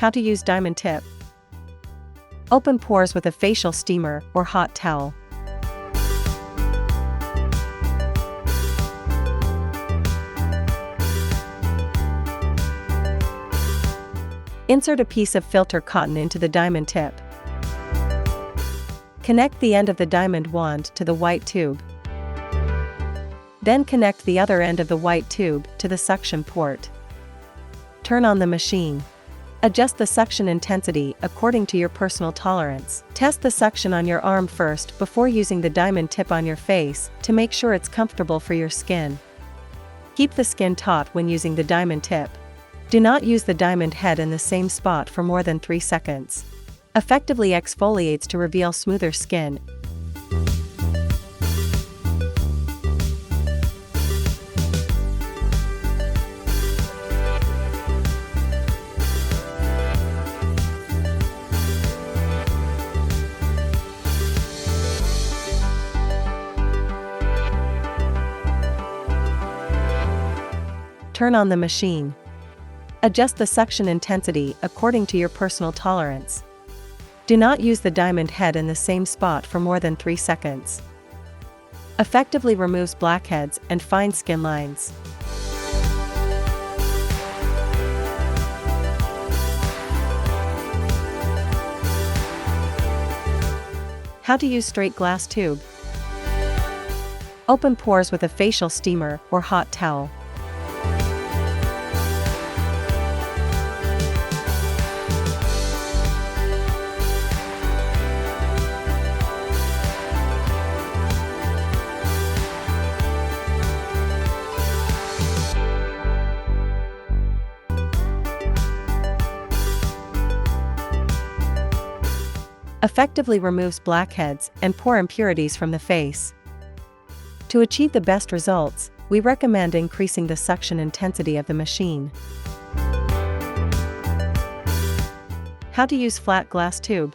How to use diamond tip. Open pores with a facial steamer or hot towel. Insert a piece of filter cotton into the diamond tip. Connect the end of the diamond wand to the white tube. Then connect the other end of the white tube to the suction port. Turn on the machine. Adjust the suction intensity according to your personal tolerance. Test the suction on your arm first before using the diamond tip on your face to make sure it's comfortable for your skin. Keep the skin taut when using the diamond tip. Do not use the diamond head in the same spot for more than 3 seconds. Effectively exfoliates to reveal smoother skin. Turn on the machine. Adjust the suction intensity according to your personal tolerance. Do not use the diamond head in the same spot for more than 3 seconds. Effectively removes blackheads and fine skin lines. How to use straight glass tube. Open pores with a facial steamer or hot towel. Effectively removes blackheads and pore impurities from the face. To achieve the best results, we recommend increasing the suction intensity of the machine. How to use flat glass tube.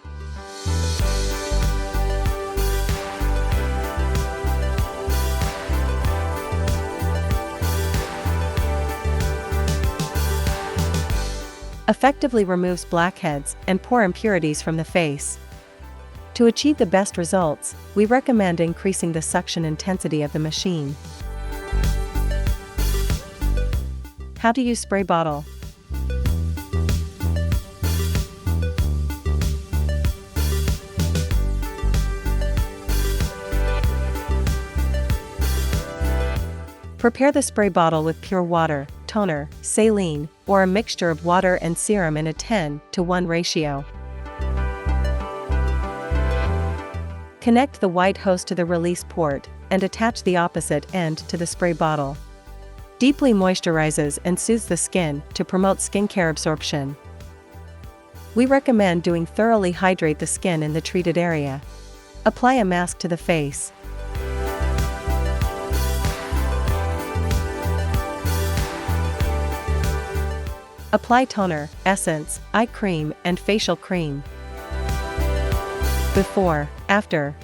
Effectively removes blackheads and pore impurities from the face. To achieve the best results, we recommend increasing the suction intensity of the machine. How to use spray bottle. Prepare the spray bottle with pure water, toner, saline, or a mixture of water and serum in a 10:1 ratio. Connect the white hose to the release port and attach the opposite end to the spray bottle. Deeply moisturizes and soothes the skin to promote skincare absorption. We recommend doing thoroughly hydrate the skin in the treated area. Apply a mask to the face. Apply toner, essence, eye cream, and facial cream. Before, after.